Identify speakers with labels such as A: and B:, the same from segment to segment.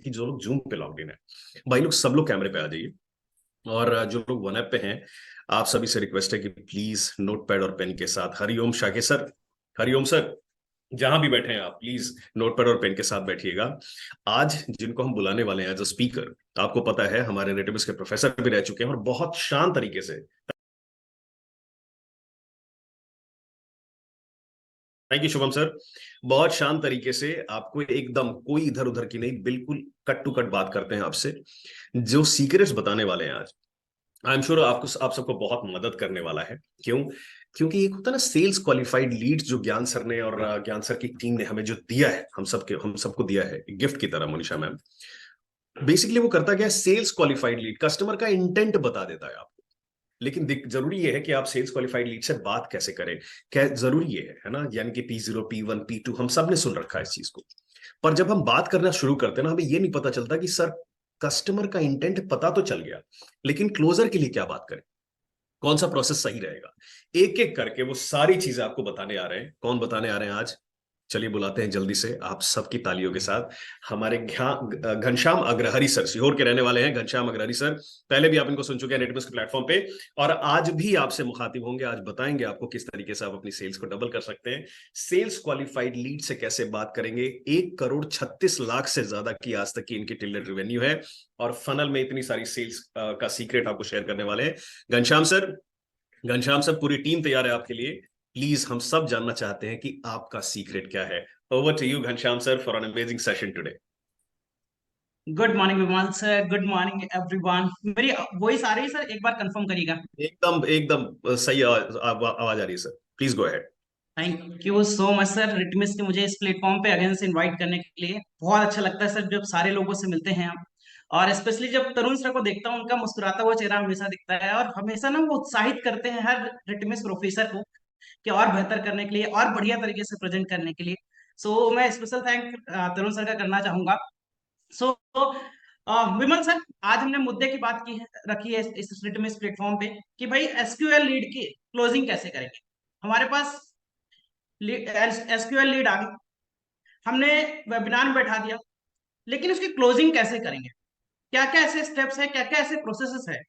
A: कि जो लोग जूम पे लॉग्ड इन है, भाई लोग सब लोग कैमरे पे आ जाइए। और जो लोग वन ऐप पे हैं, आप सभी से रिक्वेस्ट है कि प्लीज नोट पैड और पेन के साथ, हरिओम शाके सर, हरिओम सर, जहां भी बैठे हैं आप प्लीज नोट पैड और पेन के साथ बैठिएगा। आज जिनको हम बुलाने वाले हैं एज अ स्पीकर, आपको पता है हमारे डेटाबेस के प्रोफेसर भी रह चुके हैं और बहुत शांत तरीके से, थैंक यू शुभम सर, बहुत शांत तरीके से आपको एकदम कोई इधर उधर की नहीं, बिल्कुल कट टू कट बात करते हैं आपसे। जो सीक्रेट्स बताने वाले हैं आज, आई एम श्योर आपको, आप सबको बहुत मदद करने वाला है। क्यों? क्योंकि एक होता है ना सेल्स क्वालिफाइड लीड, जो ज्ञान सर ने और ज्ञान सर की टीम ने हमें जो दिया है, हम सबको दिया है गिफ्ट की तरह, मनीषा मैम। बेसिकली वो करता क्या है, सेल्स क्वालिफाइड लीड कस्टमर का इंटेंट बता देता है आपको। लेकिन जरूरी ये है कि आप सेल्स क्वालिफाइड लीड से बात कैसे करें, क्या जरूरी ये है ना, यानी कि P0 P1 P2 हम सब ने सुन रखा है इस चीज को। पर जब हम बात करना शुरू करते हैं ना, हमें ये नहीं पता चलता कि सर कस्टमर का इंटेंट पता तो चल गया, लेकिन क्लोजर के लिए क्या बात करें, कौन सा प्रोसेस सही रहेगा। एक एक करके वो सारी चीजें आपको बताने आ रहे हैं। कौन बताने आ रहे हैं आज? चलिए बुलाते हैं जल्दी से आप सबकी तालियों के साथ हमारे घनश्याम अग्रहरी सर, सीहोर के रहने वाले हैं घनश्याम अग्रहरी सर। पहले भी आप इनको सुन चुके हैं नेटवर्क के प्लेटफॉर्म पे, और आज भी आपसे मुखातिब होंगे। आज बताएंगे आपको किस तरीके से आप अपनी सेल्स को डबल कर सकते हैं, सेल्स क्वालिफाइड लीड से कैसे बात करेंगे। 1,36,00,000 से ज्यादा की आज तक की इनकी टिल्डेड रेवेन्यू है, और फनल में इतनी सारी सेल्स का सीक्रेट आपको शेयर करने वाले हैं घनश्याम सर। घनश्याम सर, पूरी टीम तैयार है आपके लिए। प्लीज हम सब जानना चाहते हैं कि आपका सीक्रेट क्या है। Over to you Ghanshyam sir for an amazing session today.
B: Good morning Viman sir, good morning everyone. मेरी वॉइस आ रही है सर? एक बार कंफर्म करिएगा।
A: एकदम एकदम सही आवाज आ रही है sir, please go ahead.
B: Thank you so much sir रिटमिस के मुझे इस प्लेटफॉर्म पे अगेन से इनवाइट करने के लिए। बहुत अच्छा लगता है सर जब सारे लोगों से मिलते हैं हम, और स्पेशली जब तरुण सर को देखता हूँ, उनका मुस्कुराता हुआ चेहरा हमेशा दिखता है, और हमेशा ना वो उत्साहित करते हैं हर रिटमिस प्रोफेसर को कि और बेहतर करने के लिए और बढ़िया तरीके से प्रेजेंट करने के लिए। सो मैं स्पेशल थैंक तरुण सर का करना चाहूंगा। सो विमल सर, आज हमने मुद्दे की बात की है, रखी है इस में इस प्लेटफॉर्म पे कि भाई एसक्यूएल लीड की क्लोजिंग कैसे करेंगे। हमारे पास एसक्यूएल लीड आ गई, हमने वेबिनार में बैठा दिया, लेकिन उसकी क्लोजिंग कैसे करेंगे? क्या क्या ऐसे स्टेप्स है, क्या क्या ऐसे प्रोसेसेस है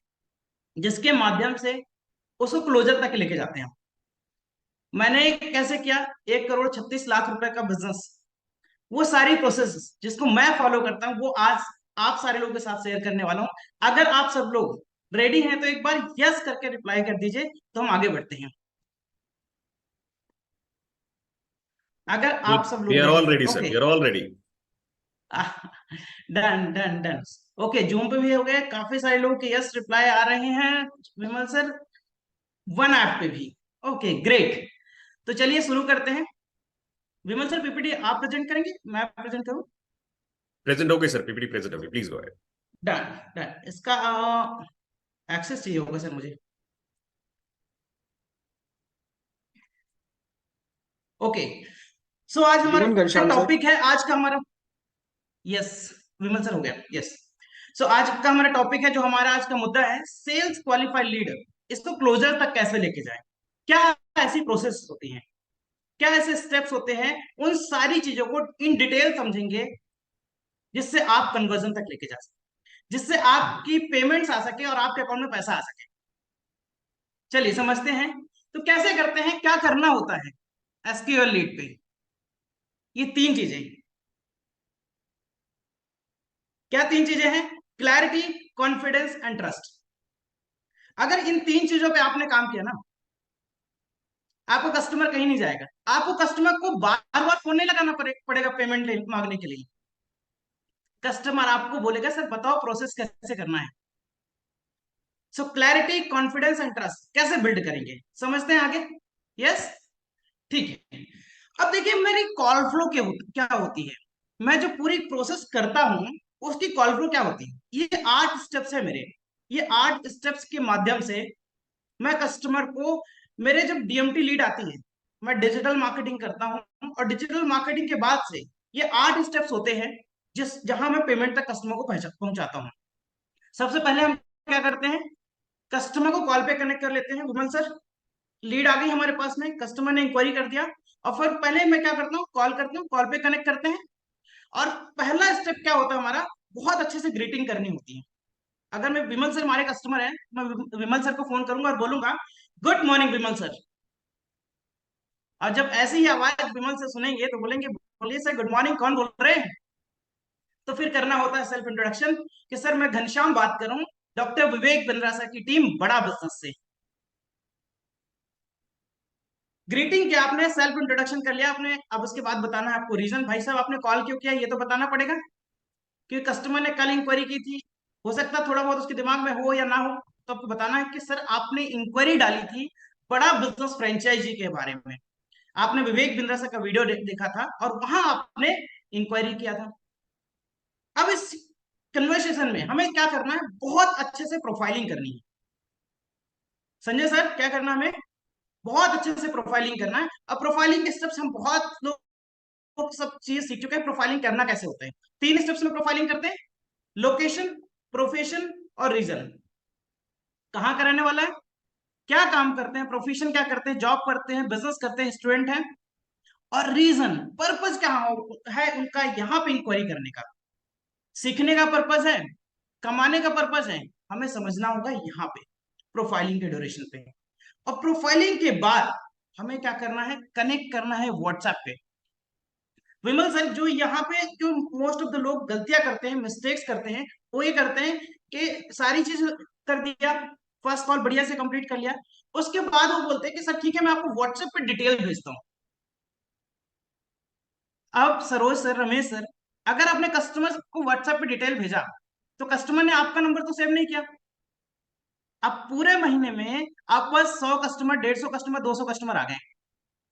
B: जिसके माध्यम से उसको क्लोजर तक लेके जाते हैं? मैंने कैसे किया 1,36,00,000 रुपए का बिजनेस, वो सारी प्रोसेस जिसको मैं फॉलो करता हूँ वो आज आप सारे लोगों के साथ शेयर करने वाला हूँ। अगर आप सब लोग रेडी हैं तो एक बार यस करके रिप्लाई कर दीजिए, तो हम आगे बढ़ते हैं। अगर आप सब
A: वी
B: लोग
A: आर
B: रेडी
A: ऑल
B: हैं,
A: ready sir,
B: okay.
A: We are all ready.
B: Done done done. Okay, zoom पे भी हो गए, काफी सारे लोग के यस रिप्लाई आ रहे हैं विमल सर, वन ऐप पे भी। ओके ग्रेट, तो चलिए शुरू करते हैं। विमल सर पीपीटी आप प्रेजेंट करेंगे, मैं प्रेजेंट करूं?
A: प्रेजेंट हो गई सर, पीपीटी प्रेजेंट हो गई, please go ahead.
B: Done done. इसका एक्सेस चाहिए होगा सर मुझे। ओके, सो आज
C: जीवन
B: हमारा
C: घनश्याम सर।
B: टॉपिक है, आज का हमारा, यस विमल सर हो गया, यस। सो आज का हमारा टॉपिक है, जो हमारा आज का मुद्दा है, सेल्स क्वालिफाइड लीडर इसको क्लोजर तक कैसे लेके जाए। क्या ऐसी प्रोसेस होती हैं, क्या ऐसे स्टेप्स होते हैं, उन सारी चीजों को इन डिटेल समझेंगे, जिससे आप कन्वर्जन तक लेके जा सके, जिससे आपकी पेमेंट्स आ सके और आपके अकाउंट में पैसा आ सके। चलिए समझते हैं, तो कैसे करते हैं, क्या करना होता है एसक्यूएल लीड पे। ये तीन चीजें, क्या तीन चीजें हैं? Clarity, confidence and trust. अगर इन तीन चीजों पे आपने काम किया ना, आपको कस्टमर कहीं नहीं जाएगा। आपको कस्टमर को बार बार फोन नहीं लगाना पड़ेगा पेमेंट मांगने के लिए। कस्टमर आपको बोलेगा सर बताओ प्रोसेस कैसे करना है। सो क्लैरिटी, कॉन्फिडेंस एंड ट्रस्ट कैसे बिल्ड करेंगे, समझते हैं आगे। यस, ठीक है। अब देखिए मेरी कॉल फ्लो क्या होती है, मैं जो पूरी प्रोसेस करता हूं उसकी कॉल फ्लो क्या होती है। ये 8 स्टेप्स है मेरे। ये 8 स्टेप्स के माध्यम से मैं कस्टमर को, मेरे जब डीएमटी लीड आती है, मैं डिजिटल मार्केटिंग करता हूं, और डिजिटल मार्केटिंग के बाद से ये 8 स्टेप्स होते हैं जहां मैं पेमेंट तक कस्टमर को पहुंचाता हूं। सबसे पहले हम क्या करते हैं, कस्टमर को कॉल पे कनेक्ट कर लेते हैं। विमल सर, लीड आ गई हमारे पास में, कस्टमर ने इंक्वायरी कर दिया, और फिर पहले मैं क्या करता हूँ, कॉल करता हूँ, कॉल पे कनेक्ट करते हैं। और पहला स्टेप क्या होता है हमारा, बहुत अच्छे से ग्रीटिंग करनी होती है। अगर मैं विमल सर हमारे कस्टमर है, मैं विमल सर को फोन करूंगा और बोलूंगा गुड मॉर्निंग विमल सर, और जब ऐसी ही आवाज विमल से सुनेंगे तो बोलेंगे बोलिए सर गुड मॉर्निंग, कौन बोल रहे हैं? तो फिर करना होता है सेल्फ इंट्रोडक्शन कि सर मैं घनश्याम बात कर रहा हूँ, डॉक्टर विवेक बिंद्रा सर की टीम बड़ा बिजनेस से। ग्रीटिंग क्या, आपने सेल्फ इंट्रोडक्शन कर लिया आपने, अब उसके बाद बताना है आपको रीजन, भाई साहब आपने कॉल क्यों किया ये तो बताना पड़ेगा, कि कस्टमर ने कल इंक्वायरी की थी, हो सकता है थोड़ा बहुत उसके दिमाग में हो या ना हो, तो आपको बताना है कि सर आपने इंक्वायरी डाली थी बड़ा बिजनेस फ्रेंचाइजी के बारे में, आपने विवेक बिंद्रा सर का वीडियो देखा था और वहां आपने इंक्वायरी किया था। अब इस कन्वर्सेशन में हमें क्या करना है, बहुत अच्छे से प्रोफाइलिंग करनी है। संजय सर क्या करना है, हमें बहुत अच्छे से प्रोफाइलिंग करना है। अब प्रोफाइलिंग के स्टेप्स हम बहुत लोग सब चीज सीख चुके हैं, प्रोफाइलिंग करना कैसे होता है। 3 स्टेप्स में प्रोफाइलिंग करते हैं, लोकेशन, प्रोफेशन और रीजन। कहाँ का रहने वाला है, क्या काम करते हैं, प्रोफेशन क्या करते हैं, जॉब करते हैं, बिजनेस करते हैं, स्टूडेंट हैं, और रीजन पर्पज क्या है उनका यहाँ पे इंक्वायरी करने का। सीखने का पर्पज है, कमाने का पर्पज है, हमें समझना होगा यहाँ पे प्रोफाइलिंग के ड्यूरेशन पे। और प्रोफाइलिंग के बाद हमें क्या करना है, कनेक्ट करना है व्हाट्सएप पे। विमल सर जो यहाँ पे जो मोस्ट ऑफ द लोग गलतियां करते हैं, मिस्टेक्स करते हैं, वो ये करते हैं कि सारी चीज कर दिया, फर्स्ट कॉल बढ़िया से कंप्लीट कर लिया, उसके बाद वो बोलते हैं कि सर ठीक है मैं आपको व्हाट्सएप पे डिटेल भेजता हूँ। अब सरोज सर, रमेश सर, अगर आपने कस्टमर को व्हाट्सएप पे डिटेल भेजा तो कस्टमर ने आपका नंबर तो सेव नहीं किया। अब पूरे महीने में आपके पास 100 कस्टमर, 150 कस्टमर, 200 कस्टमर आ गए,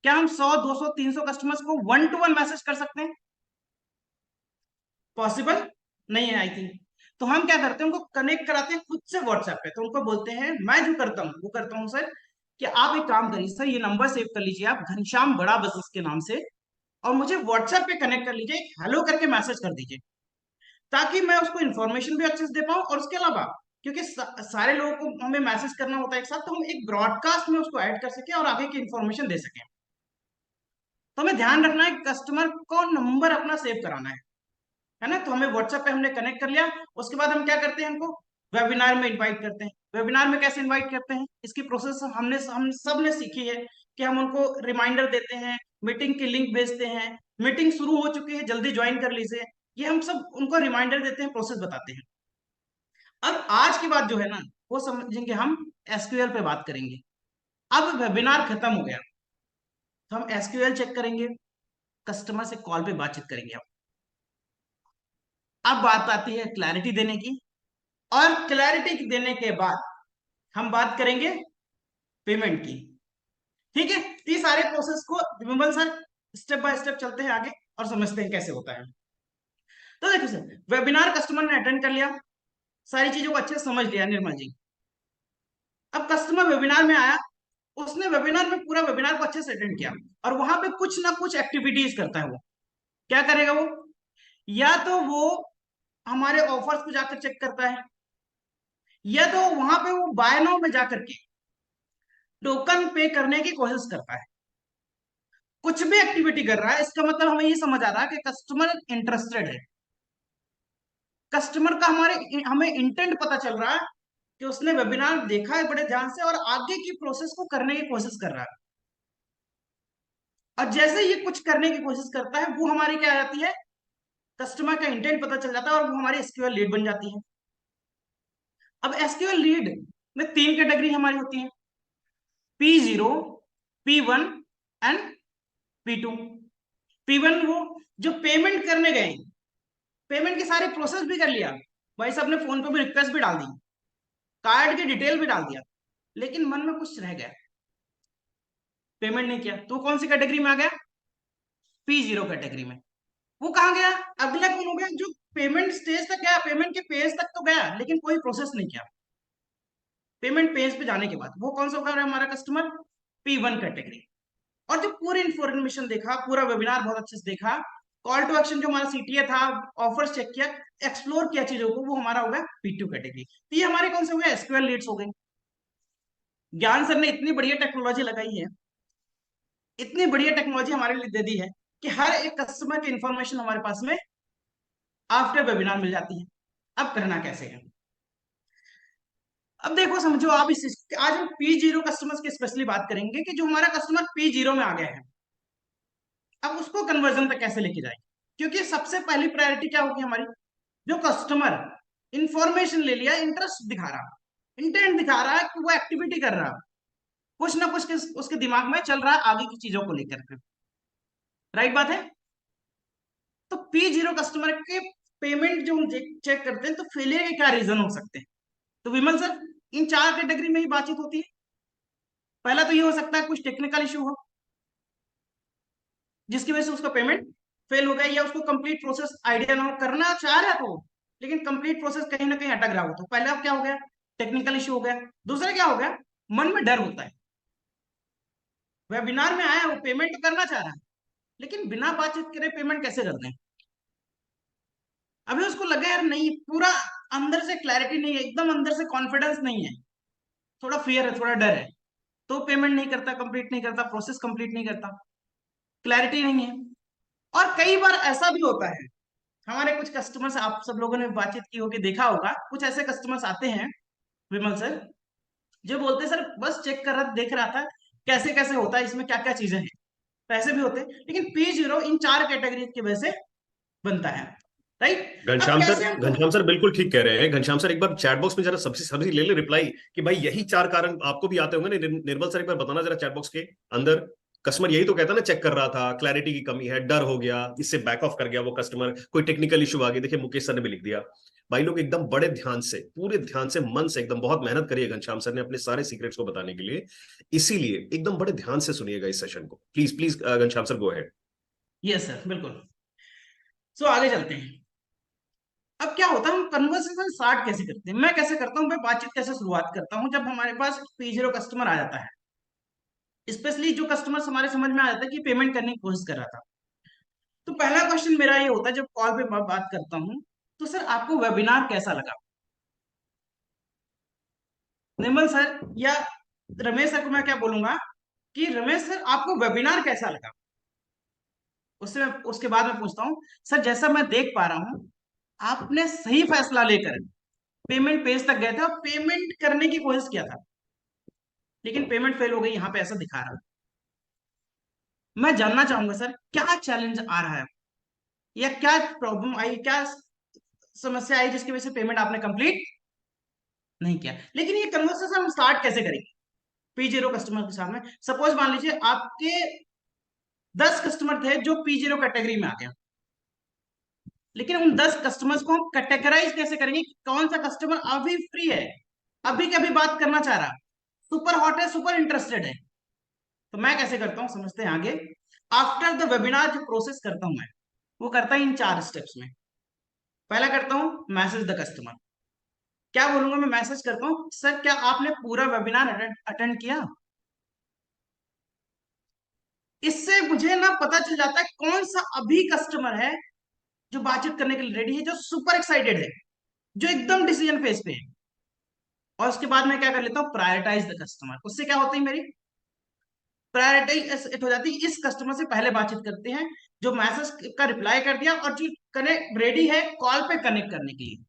B: क्या हम 100 200 300 कस्टमर्स को 1-to-1 मैसेज कर सकते हैं? पॉसिबल नहीं है आई थिंक। तो हम क्या करते हैं, उनको कनेक्ट कराते हैं खुद से व्हाट्सएप पे, तो उनको बोलते हैं मैं जो करता हूँ वो करता हूँ सर, कि आप एक काम करिए सर, ये नंबर सेव कर लीजिए आप घनश्याम बड़ा बिजनेस के नाम से, और मुझे व्हाट्सएप पे कनेक्ट कर लीजिए, हेलो करके मैसेज कर दीजिए, ताकि मैं उसको इन्फॉर्मेशन भी अच्छे से दे पाऊँ, और उसके अलावा क्योंकि सारे लोगों को हमें मैसेज करना होता है एक साथ, तो हम एक ब्रॉडकास्ट में उसको ऐड कर सके और आगे की इन्फॉर्मेशन दे सकें। तो हमें ध्यान रखना है कस्टमर को नंबर अपना सेव कराना है ना। तो हमें व्हाट्सएप पे हमने कनेक्ट कर लिया, उसके बाद हम क्या करते हैं, हमको वेबिनार में इनवाइट करते हैं। वेबिनार में कैसे इनवाइट करते हैं, इसकी प्रोसेस हम सब ने सीखी है, कि हम उनको रिमाइंडर देते हैं, मीटिंग की लिंक भेजते हैं, मीटिंग शुरू हो चुकी है जल्दी ज्वाइन कर लीजिए, ये हम सब उनको रिमाइंडर देते हैं, प्रोसेस बताते हैं। अब आज की बात जो है ना, वो समझेंगे हम एसक्यूएल पे बात करेंगे। अब वेबिनार खत्म हो गया, तो हम एसक्यूएल चेक करेंगे, कस्टमर से कॉल पे बातचीत करेंगे। अब बात आती है क्लैरिटी देने की, और क्लैरिटी देने के बाद हम बात करेंगे पेमेंट की। ठीक है, ये सारे प्रोसेस को विमल सर स्टेप बाय स्टेप चलते हैं आगे और समझते हैं कैसे होता है। तो देखो सर, वेबिनार कस्टमर ने अटेंड कर लिया, सारी चीजों को अच्छे से समझ लिया निर्मल जी। अब कस्टमर वेबिनार में आया, उसने वेबिनार में पूरा वेबिनार को अच्छे से अटेंड किया, और वहां पे कुछ ना कुछ एक्टिविटीज करता है। वो क्या करेगा, वो या तो वो हमारे ऑफर्स को जाकर चेक करता है, या तो वहां पे वो बाय नाउ में जाकर के टोकन पे करने की कोशिश करता है। कुछ भी एक्टिविटी कर रहा है, इसका मतलब हमें ये समझ आ रहा है कि कस्टमर इंटरेस्टेड है। कस्टमर का हमें इंटेंट पता चल रहा है कि उसने वेबिनार देखा है बड़े ध्यान से और आगे की प्रोसेस को करने की कोशिश कर रहा है। और जैसे ये कुछ करने की कोशिश करता है, वो हमारी क्या आ जाती है, कस्टमर का इंटेंट पता चल जाता है, और वो हमारी एसक्यूएल लीड बन जाती है। अब एसक्यूएल लीड में 3 कैटेगरी हमारी होती है, P0, P1 and P2। P1 वो जो पेमेंट करने गए, पेमेंट की सारी प्रोसेस भी कर लिया, भाई साहब ने फोन पे भी रिक्वेस्ट भी डाल दी, कार्ड की डिटेल भी डाल दिया, लेकिन मन में कुछ रह गया, पेमेंट नहीं किया, तो कौन सी कैटेगरी में आ गया, P0 कैटेगरी में। वो कहा गया, अगला कौन हो गया, जो पेमेंट स्टेज तक गया, पेमेंट के पेज तक तो गया लेकिन कोई प्रोसेस नहीं किया। पेमेंट पेज पे जाने के बाद वो कौन सा होगा हमारा कस्टमर, P1 कैटेगरी। और जो पूरी इंफॉर्मेशन देखा, पूरा वेबिनार बहुत अच्छे से देखा, कॉल टू एक्शन जो हमारा सीटीए था, ऑफर्स चेक किया, एक्सप्लोर किया चीजों को, वो हमारा होगा P2 कैटेगरी। तो ये हमारे कौन से हो गए, एसक्यूएल लीड्स हो गए। ज्ञान सर ने इतनी बढ़िया टेक्नोलॉजी लगाई है, इतनी बढ़िया टेक्नोलॉजी हमारे लिए दे दी है, कि हर एक कस्टमर की इंफॉर्मेशन हमारे पास में आफ्टर वेबिनार मिल जाती है। अब करना कैसे है? अब देखो समझो, आप आज हम P0 कस्टमर्स की स्पेशली बात करेंगे कि जो हमारा कस्टमर P0 में आ गया है, अब उसको कन्वर्जन तक कैसे लेके जाएंगे। क्योंकि सबसे पहली प्रायोरिटी क्या होगी हमारी, जो कस्टमर इंफॉर्मेशन ले लिया, इंटरेस्ट दिखा रहा, इंटेंट दिखा रहा है कि वो एक्टिविटी कर रहा, कुछ ना कुछ उसके दिमाग में चल रहा है आगे की चीजों को लेकर के। राइट बात है। तो P0 कस्टमर के पेमेंट जो हम चेक करते हैं, तो फेलियर के क्या रीजन हो सकते हैं? तो विमल सर, इन चार कैटेगरी में ही बातचीत होती है। पहला तो ये हो सकता है कुछ टेक्निकल इशू हो, जिसकी वजह से उसका पेमेंट फेल हो गया, या उसको कंप्लीट प्रोसेस आइडिया ना हो, करना चाह रहा तो, लेकिन कंप्लीट प्रोसेस कहीं ना कहीं अटक रहा हो। तो पहला क्या हो गया, टेक्निकल इशू हो गया। दूसरा क्या हो गया, मन में डर होता है, वेबिनार में आया वो पेमेंट तो करना चाह रहा है, लेकिन बिना बातचीत करे पेमेंट कैसे कर दें। अभी उसको लगा यार नहीं, पूरा अंदर से क्लैरिटी नहीं है, एकदम अंदर से कॉन्फिडेंस नहीं है, थोड़ा फियर है, थोड़ा डर है, तो पेमेंट नहीं करता, कंप्लीट नहीं करता, प्रोसेस कंप्लीट नहीं करता, क्लैरिटी नहीं है। और कई बार ऐसा भी होता है, हमारे कुछ कस्टमर्स, आप सब लोगों ने बातचीत की होगी, देखा होगा, कुछ ऐसे कस्टमर्स आते हैं विमल सर, जो बोलते हैं सर बस चेक कर रहा, देख रहा था कैसे कैसे होता है, इसमें क्या क्या चीजें हैं। तो ऐसे भी होते हैं, लेकिन P0 इन चार कैटेगरी की वजह से बनता है। राइट। अब
A: घनश्याम सर,
B: कैसे हम,
A: घनश्याम सर बिल्कुल ठीक कह रहे हैं। घनश्याम सर एक बार चैट बॉक्स में जरा सबसे सब्जी ले ले रिप्लाई कि भाई यही चार कारण आपको भी आते होंगे ना। निर्मल सर एक बार बताना जरा चैट बॉक्स के अंदर। कस्टमर यही तो कहता ना, चेक कर रहा था, क्लैरिटी की कमी है, डर हो गया, इससे बैक ऑफ कर गया वो कस्टमर, कोई टेक्निकल इशू आ गया। देखिए मुकेश सर ने भी लिख दिया। भाई लोग एकदम बड़े ध्यान से, पूरे ध्यान से, मन से एकदम बहुत मेहनत करी है घनश्याम सर ने अपने सारे सीक्रेट्स को बताने के लिए। इसीलिए एकदम बड़े ध्यान से सुनिएगा इस सेशन को, please please Ghanshyam sir go ahead.
B: Yes sir बिल्कुल। सो आगे चलते हैं। अब क्या होता है, हम कन्वर्सेशन स्टार्ट कैसे करते हैं, मैं कैसे करता हूँ, मैं बातचीत कैसे शुरुआत करता हूँ जब हमारे पास P0 कस्टमर आ जाता है, स्पेशली जो कस्टमर हमारे समझ में आ जाता है कि पेमेंट करने की कोशिश कर रहा था। तो पहला क्वेश्चन मेरा ये होता है जब कॉल पे बात करता हूँ, तो सर आपको वेबिनार कैसा लगा? निर्मल सर या रमेश सर को मैं क्या बोलूंगा कि रमेश सर आपको वेबिनार कैसा लगा? उसके बाद मैं पूछता हूँ, सर जैसा मैं देख पा रहा हूँ आपने सही फैसला लेकर पेमेंट पेज तक गए थे और पेमेंट करने की कोशिश किया था, लेकिन पेमेंट फेल हो गई, यहाँ पे ऐसा दिखा रहा है। मैं जानना चाहूंगा सर क्या चैलेंज आ रहा है, या क्या प्रॉब्लम आई, क्या समस्या आई जिसकी वजह से पेमेंट आपने कंप्लीट नहीं किया। लेकिन ये कन्वर्सेशन हम स्टार्ट कैसे करेंगे P0 कस्टमर के सामने? सपोज मान लीजिए आपके 10 कस्टमर थे जो P0 कैटेगरी में आ गए, लेकिन उन 10 कस्टमर्स को हम कैटेगराइज कैसे करेंगे, कौन सा कस्टमर अभी फ्री है, अभी कभी बात करना चाह रहा, सुपर हॉट है, सुपर इंटरेस्टेड है। तो मैं कैसे करता हूं, समझते हैं आगे। आफ्टर द वेबिनार जो प्रोसेस करता हूं मैं, वो करता है इन चार स्टेप्स में। पहला करता हूं मैसेज द कस्टमर। क्या बोलूंगा मैं, मैसेज करता हूं, सर क्या आपने पूरा वेबिनार अटेंड किया? इससे मुझे ना पता चल जाता है कौन सा अभी कस्टमर है जो बातचीत करने के लिए रेडी है, जो सुपर एक्साइटेड है, जो एकदम डिसीजन फेज पे है। और उसके बाद मैं क्या कर लेता हूँ, प्रायोरिटाइज द कस्टमर। उससे क्या होती है, मेरी प्रायोरिटाइज हो जाती है, इस कस्टमर से पहले बातचीत करते हैं जो मैसेज का रिप्लाई कर दिया और जो कनेक्ट रेडी है कॉल पे कनेक्ट करने के लिए।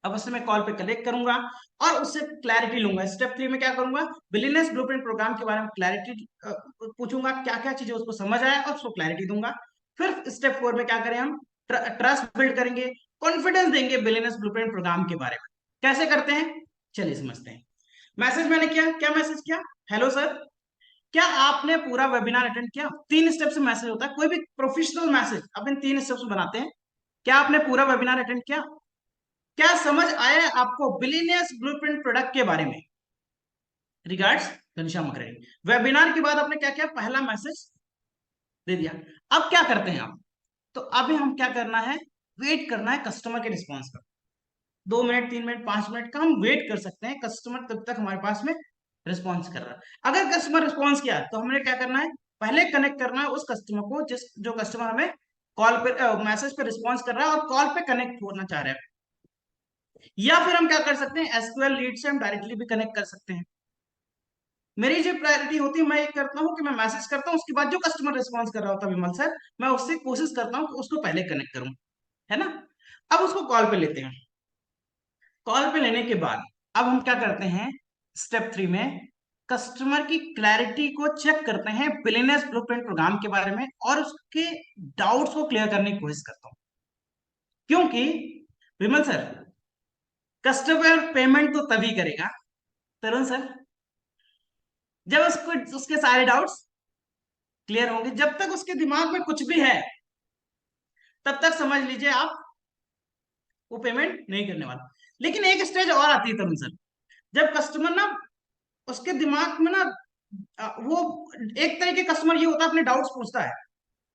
B: अब उससे मैं कॉल पे कनेक्ट करूंगा और उससे क्लैरिटी लूंगा। स्टेप 3 में क्या करूंगा, बिलीनियस ब्लूप्रिंट प्रोग्राम के बारे में क्लैरिटी पूछूंगा, क्या क्या चीजें उसको समझ आया और उसको क्लैरिटी दूंगा। फिर स्टेप 4 में क्या करें, हम ट्रस्ट बिल्ड करेंगे, कॉन्फिडेंस देंगे बिलीनियस ब्लूप्रिंट प्रोग्राम के बारे में। कैसे करते हैं, चलिए समझते हैं। मैसेज मैंने किया, क्या मैसेज किया, हेलो सर क्या आपने पूरा वेबिनार अटेंड किया? 3 स्टेप से मैसेज होता है, कोई भी प्रोफेशनल मैसेज अब इन 3 स्टेप्स में बनाते हैं। क्या आपने पूरा वेबिनार अटेंड किया? क्या समझ आया आपको बिलीनियस ब्लूप्रिंट प्रोडक्ट के बारे में? रिगार्ड्स घनश्याम मकरणी। वेबिनार के बाद आपने क्या किया, पहला मैसेज दे दिया। अब क्या करते हैं आप, तो अभी हम क्या करना है, वेट करना है कस्टमर के रिस्पॉन्स का। 2 मिनट, 3 मिनट, 5 मिनट का हम वेट कर सकते हैं, कस्टमर तब तक हमारे पास में रिस्पॉन्स कर रहा है। अगर कस्टमर रिस्पॉन्स किया तो हमने क्या करना है, पहले कनेक्ट करना है उस कस्टमर को जो कस्टमर हमें कॉल पे मैसेज पे रिस्पॉन्स कर रहा है और कॉल पे कनेक्ट होना चाह रहा है। या फिर हम क्या कर सकते हैं, एसक्यूएल लीड से हम डायरेक्टली भी कनेक्ट कर सकते हैं। मेरी जो प्रायोरिटी होती है, मैं ये करता हूँ कि मैं मैसेज करता हूँ, उसके बाद जो कस्टमर रिस्पॉन्स कर रहा होता है विमल सर, मैं उससे कोशिश करता हूँ कि उसको पहले कनेक्ट करूँ, है ना। अब उसको कॉल पे लेते हैं। कॉल पे लेने के बाद अब हम क्या करते हैं, स्टेप 3 में कस्टमर की क्लैरिटी को चेक करते हैं बिलियनर्स ब्लूप्रिंट प्रोग्राम के बारे में, और उसके डाउट्स को क्लियर करने की कोशिश करता हूं। क्योंकि विमल सर, कस्टमर पेमेंट तो तभी करेगा तरुण सर जब उसको उसके सारे डाउट्स क्लियर होंगे। जब तक उसके दिमाग में कुछ भी है तब तक समझ लीजिए आप वो पेमेंट नहीं करने वाला। लेकिन एक स्टेज और आती है तरुण सर, जब कस्टमर ना, उसके दिमाग में ना वो एक तरह के कस्टमर ये होता है, अपने डाउट्स पूछता है,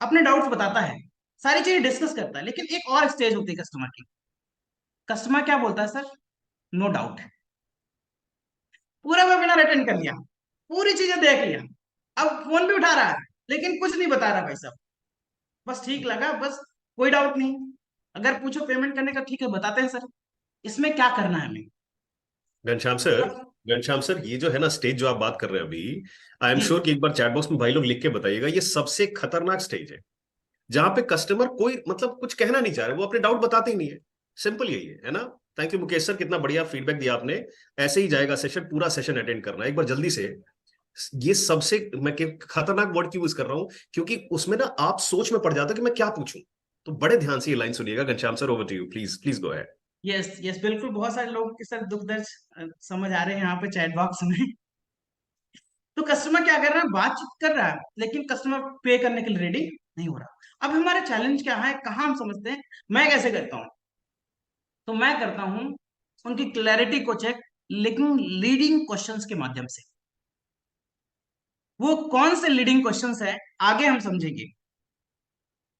B: अपने डाउट्स बताता है, सारी चीजें डिस्कस करता है। लेकिन एक और स्टेज होती है कस्टमर की, कस्टमर क्या बोलता है सर, नो डाउट, पूरा वेबिनार अटेंड कर लिया, पूरी चीजें देख लिया, अब फोन भी उठा रहा है लेकिन कुछ नहीं बता रहा भाई साहब, बस ठीक लगा, बस कोई डाउट नहीं। अगर पूछो पेमेंट करने का, ठीक है बताते हैं सर, इसमें क्या करना है हमें।
A: घनश्याम सर,
B: अब
A: घनश्याम सर, ये जो है ना स्टेज जो आप बात कर रहे हैं अभी, आई एम
B: जी
A: श्योर कि एक बार चैट बॉक्स में भाई लोग लिख के बताइएगा, ये सबसे खतरनाक स्टेज है जहां पे कस्टमर कोई मतलब कुछ कहना नहीं चाह रहे, वो अपने डाउट बताते ही नहीं है। सिंपल यही है ना। थैंक यू मुकेश सर, कितना बढ़िया फीडबैक दिया आपने। ऐसे ही जाएगा सेशन, पूरा सेशन अटेंड करना एक बार जल्दी से। ये सबसे मैं खतरनाक वर्ड क्यों यूज कर रहा हूं, क्योंकि उसमें ना आप सोच में पड़ जाते हो कि मैं क्या पूछूं। तो बड़े ध्यान से ये लाइन सुनिएगा। Ghanshyam sir, over to you, please please go ahead.
B: Yes yes बिल्कुल, बहुत सारे लोगों के सर दुख दर्द समझ आ रहे हैं यहाँ पे चैट बॉक्स में। तो कस्टमर क्या कर रहा है, बातचीत कर रहा है लेकिन कस्टमर पे करने के लिए रेडी नहीं हो रहा। अब हमारा चैलेंज क्या है, कहाँ हम समझते हैं, मैं कैसे करता हूँ, तो मैं करता हूँ उनकी क्लैरिटी को चेक, लेकिन लीडिंग क्वेश्चंस के माध्यम से। वो कौन से लीडिंग क्वेश्चंस है आगे हम समझेंगे,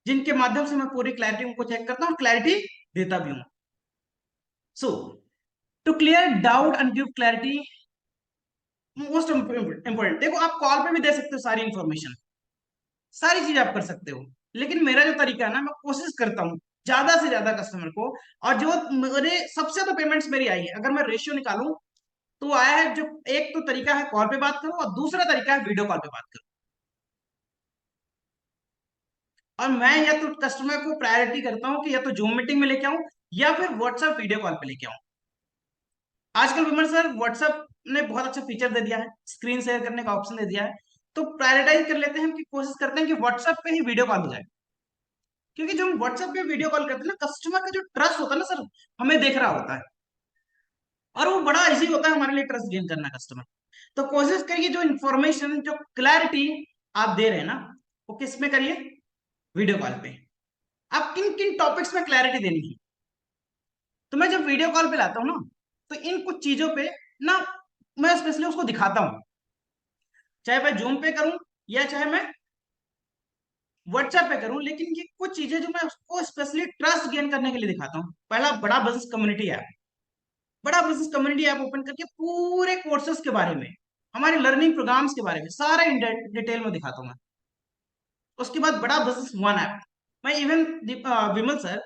B: जिनके माध्यम से मैं पूरी क्लैरिटी उनको चेक करता हूँ, क्लैरिटी देता भी हूँ। So to clear doubt and give clarity, most important, देखो आप कॉल पे भी दे सकते हो सारी इंफॉर्मेशन, सारी चीज आप कर सकते हो, लेकिन मेरा जो तरीका है ना, मैं कोशिश करता हूँ ज्यादा से ज्यादा कस्टमर को, और जो मेरे सबसे तो पेमेंट्स मेरी आई है, अगर मैं रेशियो निकालूं तो आया है जो, एक तो तरीका है कॉल पे बात करो और दूसरा तरीका है वीडियो कॉल पे बात करो। और मैं या तो कस्टमर को प्रायोरिटी करता हूँ कि या तो जूम मीटिंग में लेके आऊं या फिर व्हाट्सएप वीडियो कॉल पे लेके आऊं। आजकल विमल सर व्हाट्सएप ने बहुत अच्छा फीचर दे दिया है, स्क्रीन शेयर करने का ऑप्शन दे दिया है, तो प्रायोरिटाइज कर लेते हैं कि कोशिश करते हैं कि व्हाट्सएप पे ही वीडियो कॉल हो जाए। क्योंकि जब हम व्हाट्सएप पे वीडियो कॉल करते हैं ना, कस्टमर का जो ट्रस्ट होता है ना सर, हमें देख रहा होता है, और वो बड़ा इजी होता है हमारे लिए ट्रस्ट गेन करना कस्टमर। तो कोशिश करिए जो इन्फॉर्मेशन, जो क्लैरिटी आप दे रहे हैं ना, वो किस में करिए, वीडियो कॉल पे। आप किन किन टॉपिक्स में क्लैरिटी देनी है, तो मैं जब वीडियो कॉल पे लाता हूँ ना, तो इन कुछ चीजों पे ना मैं स्पेशली उसको दिखाता हूँ, चाहे मैं जूम पे करूं या चाहे मैं व्हाट्सएप पे करूं, लेकिन ये कुछ चीजें जो मैं उसको स्पेशली ट्रस्ट गेन करने के लिए दिखाता हूँ। पहला, बड़ा बिजनेस कम्युनिटी ऐप, बड़ा बिजनेस कम्युनिटी ऐप ओपन करके पूरे कोर्सेज के बारे में, हमारे लर्निंग प्रोग्राम्स के बारे में सारा इन डिटेल में दिखाता हूँ मैं। उसके बाद बड़ा बिजनेस वन ऐप, मैं इवन विमल सर,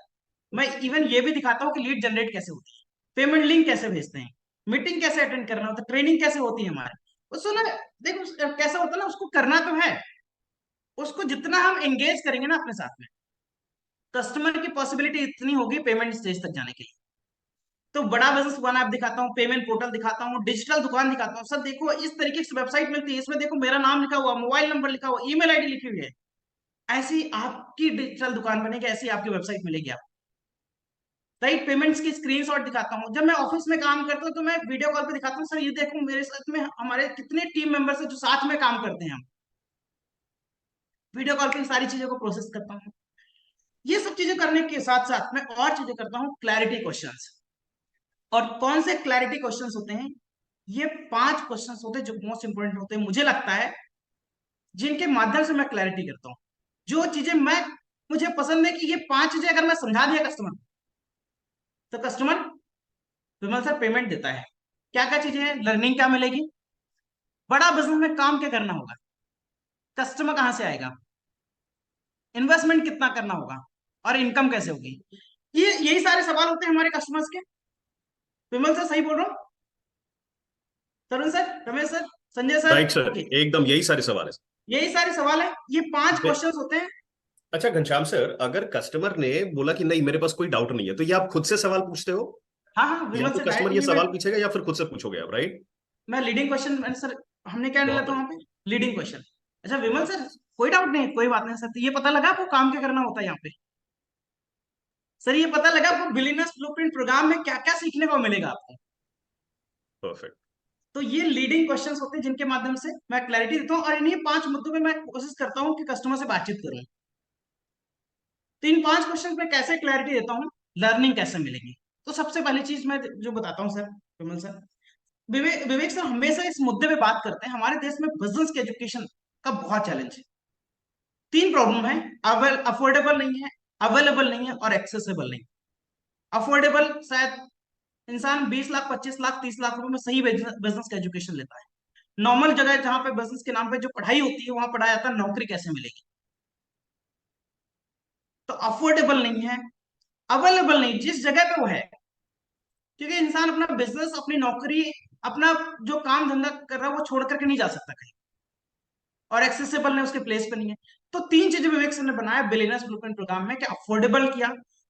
B: मैं इवन ये भी दिखाता हूँ कि लीड जनरेट कैसे होती है, पेमेंट लिंक कैसे भेजते हैं, मीटिंग कैसे अटेंड करना होता है, ट्रेनिंग कैसे होती है हमारे, उसको ना देखो कैसा होता है ना, उसको करना तो है, उसको जितना हम एंगेज करेंगे ना अपने साथ में, कस्टमर की पॉसिबिलिटी इतनी होगी पेमेंट स्टेज तक जाने के लिए। तो बड़ा बिजनेस वन ऐप दिखाता हूँ, पेमेंट पोर्टल दिखाता हूँ, डिजिटल दुकान दिखाता हूँ। सर देखो इस तरीके की वेबसाइट मिलती है, इसमें देखो मेरा नाम लिखा हुआ, मोबाइल नंबर लिखा हुआ, ईमेल आईडी लिखी हुई है, ऐसी आपकी डिजिटल दुकान बनेगी, ऐसी आपकी वेबसाइट मिलेगी आपको। राइट, पेमेंट्स की स्क्रीनशॉट दिखाता हूँ, जब मैं ऑफिस में काम करता हूँ तो मैं वीडियो कॉल पे दिखाता हूँ, सर ये देखो मेरे साथ में हमारे कितने टीम मेंबर्स हैं जो साथ में काम करते हैं, हम वीडियो कॉल पे सारी चीजों को प्रोसेस करता हूँ। ये सब चीजें करने के साथ साथ मैं और चीजें करता हूँ, क्लैरिटी क्वेश्चंस। और कौन से क्लैरिटी क्वेश्चंस होते हैं, ये 5 क्वेश्चंस होते हैं जो मोस्ट इंपोर्टेंट होते हैं मुझे लगता है, जिनके माध्यम से मैं क्लैरिटी करता हूँ। जो चीजें मैं, मुझे पसंद है कि ये 5 चीजें अगर मैं समझा दिया कस्टमर, तो कस्टमर विमल सर पेमेंट देता है। क्या क्या चीजें हैं, लर्निंग क्या मिलेगी, बड़ा बिजनेस में काम क्या करना होगा, कस्टमर कहां से आएगा, इन्वेस्टमेंट कितना करना होगा, और इनकम कैसे होगी। ये यही सारे सवाल होते हैं हमारे कस्टमर्स के। विमल सर सही बोल रहा हूँ, Tarun sir, Ramesh sir, Sanjay sir,
A: right sir,
B: okay,
A: एकदम यही सारे सवाल है।
B: यही सारे सवाल है, ये 5 क्वेश्चंस होते हैं
A: अच्छा घनश्याम सर, अगर कस्टमर ने बोला कि नहीं मेरे पास कोई डाउट नहीं है, तो ये आप खुद से सवाल पूछते हो
B: हाँ हाँ
A: या
B: विमल
A: तो
B: सर,
A: कस्टमर ये
B: डायरेक्टली मैं
A: सवाल पूछेगा या फिर खुद से पूछोगे आप, राइट?
B: मैं लीडिंग क्वेश्चन सर, हमने क्या
A: बहुत
B: लेता हूँ
A: बढ़िया।
B: वहाँ पे, लीडिंग क्वेश्चन। अच्छा विमल
A: बहुत
B: सर,
A: बढ़िया।
B: कोई डाउट नहीं, कोई बात नहीं सर, तो ये पता लगा आपको काम क्या करना होता है यहाँ पे? सर ये पता लगा आपको बिलियनर्स ब्लूप्रिंट प्रोग्राम में क्या क्या सीखने को मिलेगा आपको।
A: परफेक्ट।
B: तो ये लीडिंग क्वेश्चंस होते हैं जिनके माध्यम से मैं क्लैरिटी देता हूँ, और इन्हीं 5 मुद्दों पे मैं कोशिश करता हूँ कि कस्टमर से बातचीत करूँ। तो इन 5 क्वेश्चन में कैसे क्लैरिटी देता हूँ, लर्निंग कैसे मिलेगी। तो सबसे पहली चीज मैं जो बताता हूँ सर, विमल सर, विवेक विवेक सर हमेशा इस मुद्दे पे बात करते हैं, हमारे देश में बिजनेस के एजुकेशन का बहुत चैलेंज है। 3 प्रॉब्लम है, अफोर्डेबल नहीं है, अवेलेबल नहीं है, और एक्सेसिबल नहीं। अफोर्डेबल शायद इंसान 20 लाख 25 लाख 30 लाख रुपए में सही बिजनेस का एजुकेशन लेता है। नॉर्मल जगह जहां पे बिजनेस के नाम पे जो पढ़ाई होती है वहां पढ़ाया जाता है नौकरी कैसे मिलेगी। तो अफोर्डेबल नहीं है, अवेलेबल नहीं, जिस जगह पे वो है, क्योंकि इंसान अपना बिजनेस, अपनी नौकरी, अपना जो काम धंधा कर रहा है वो छोड़ करके नहीं जा सकता कहीं, और एक्सेसिबल नहीं, उसके प्लेस पे नहीं है। तो 3 चीजें विवेक सर ने बनाया बिलियनर्स ब्लूप्रिंट प्रोग्राम में, कि अफोर्डेबल किया,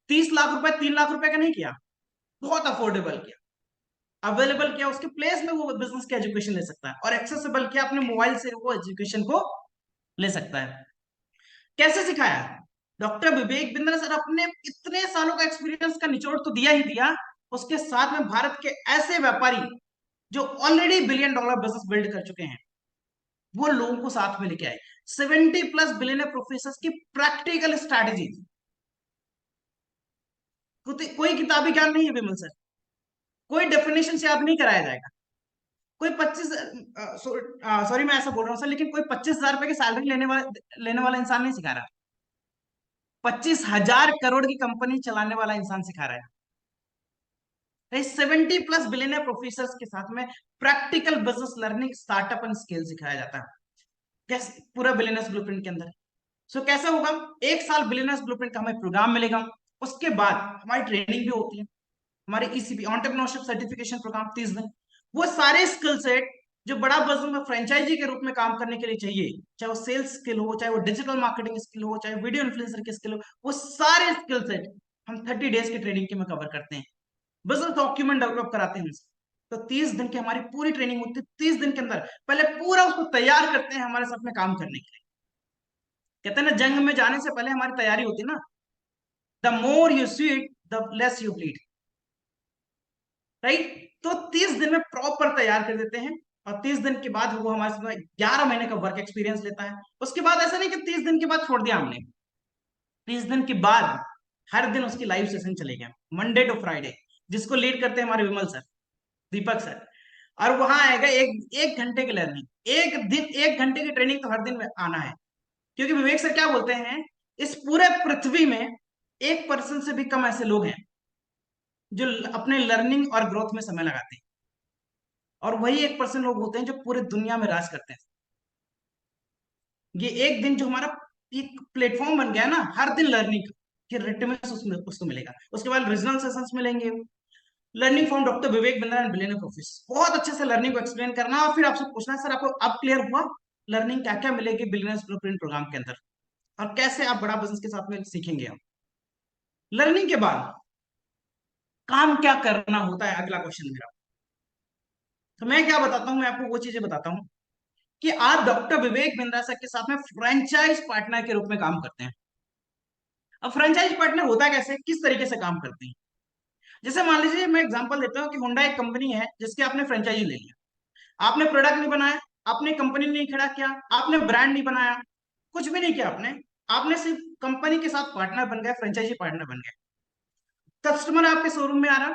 B: 30 लाख रुपए 3 लाख रुपए का नहीं किया, बहुत अफोर्डेबल किया, अवेलेबल किया, उसके प्लेस में वो बिजनेस की एजुकेशन ले सकता है, और एक्सेसिबल किया, अपने मोबाइल से वो एजुकेशन को ले सकता है। कैसे सिखाया? डॉक्टर विवेक बिंद्रा सर अपने इतने सालों का एक्सपीरियंस का निचोड़ तो दिया ही दिया, उसके साथ में भारत के ऐसे व्यापारी जो ऑलरेडी $1 बिलियन बिजनेस बिल्ड कर चुके हैं, वो लोगों को साथ में लेके आए। 70+ बिलियनर प्रोफेसर की प्रैक्टिकल स्ट्रैटेजी। कोई किताबी ज्ञान नहीं है विमल सर, कोई डेफिनेशन से याद नहीं कराया जाएगा, कोई 25, सॉरी मैं ऐसा बोल रहा हूँ सर, लेकिन कोई 25,000 रुपए की सैलरी लेने वाला इंसान नहीं सिखा रहा, 25,000 करोड़ की कंपनी चलाने वाला इंसान सिखा रहा है। 70+ बिलियनर प्रोफेसर के साथ में practical business learning, startup and skill सिखाया जाता है, कैसे पूरा बिलियनर्स ब्लूप्रिंट के अंदर। सो कैसे होगा? 1 साल बिलियनर्स ब्लूप्रिंट का हमें प्रोग्राम मिलेगा, उसके बाद हमारी ट्रेनिंग भी होती है, हमारे ईसीपी एंटरप्रेन्योरशिप सर्टिफिकेशन प्रोग्राम 30 दिन। वो सारे स्किल सेट जो बड़ा बिजनेस में फ्रेंचाइजी के रूप में काम करने के लिए चाहिए, चाहे वो सेल्स स्किल हो, चाहे वो डिजिटल मार्केटिंग स्किल हो, चाहे वीडियो इन्फ्लुएंसर की स्किल हो, वो सारे स्किल सेट हम 30 डेज की ट्रेनिंग के में कवर करते हैं, बिजनेस डॉक्यूमेंट डेवलप कराते हैं उनसे। तो 30 दिन की हमारी पूरी ट्रेनिंग होती है, 30 दिन के अंदर पहले पूरा उसको तैयार करते हैं हमारे साथ में काम करने के लिए। कहते हैं ना, जंग में जाने से पहले हमारी तैयारी होती है ना, the more you sweet the less you bleed, right? तो 30 दिन में प्रॉपर तैयार कर देते हैं, और 30 दिन के बाद वो हमारे साथ 11 महीने का वर्क एक्सपीरियंस लेता है। उसके बाद ऐसा नहीं कि 30 दिन के बाद छोड़ दिया हमने, 30 दिन के बाद हर दिन उसकी लाइव सेशन चलेगा, मंडे टू फ्राइडे, जिसको लीड करते हैं हमारे विमल सर, दीपक सर। और वहां आएगा एक एक घंटे की लर्निंग, एक दिन 1 घंटे की ट्रेनिंग तो हर दिन में आना है। क्योंकि विवेक सर क्या बोलते हैं, इस पूरे पृथ्वी में 1% से भी कम ऐसे लोग हैं जो अपने लर्निंग और ग्रोथ में समय लगाते हैं, और वही 1% लोग होते हैं जो पूरे दुनिया में राज करते हैं। ये एक दिन जो हमारा एक प्लेटफॉर्म बन गया ना, हर दिन लर्निंग के रिटर्न उसमें उसको मिलेगा। उसके बाद रीजनल सेशंस मिलेंगे, learning from doctor Vivek Bindra and billionaire professor, बहुत अच्छे से लर्निंग को एक्सप्लेन करना, और फिर आपसे पूछना है सर आपको अब क्लियर हुआ लर्निंग क्या क्या मिलेगी बिलियनर्स ब्लूप्रिंट प्रोग्राम के अंदर, और कैसे आप बड़ा बिजनेस के साथ में सीखेंगे हम। लर्निंग के बाद काम क्या करना होता है, अगला क्वेश्चन मेरा। तो मैं क्या बताता हूं, मैं आपको वो चीजें बताता हूं कि आप डॉक्टर विवेक बिंद्रा सर के साथ में फ्रेंचाइज पार्टनर के रूप में काम करते हैं। अब फ्रेंचाइज पार्टनर होता कैसे, किस तरीके से काम करते हैं? जैसे मान लीजिए मैं एग्जांपल देता हूं कि होंडा एक कंपनी है जिसके आपने फ्रेंचाइजी ले लिया, आपने प्रोडक्ट नहीं बनाया, आपने कंपनी नहीं खड़ा किया, आपने ब्रांड नहीं बनाया, कुछ भी नहीं किया आपने, आपने सिर्फ कंपनी के साथ पार्टनर बन गए, फ्रेंचाइजी पार्टनर बन गए। कस्टमर आपके शोरूम में आ रहा,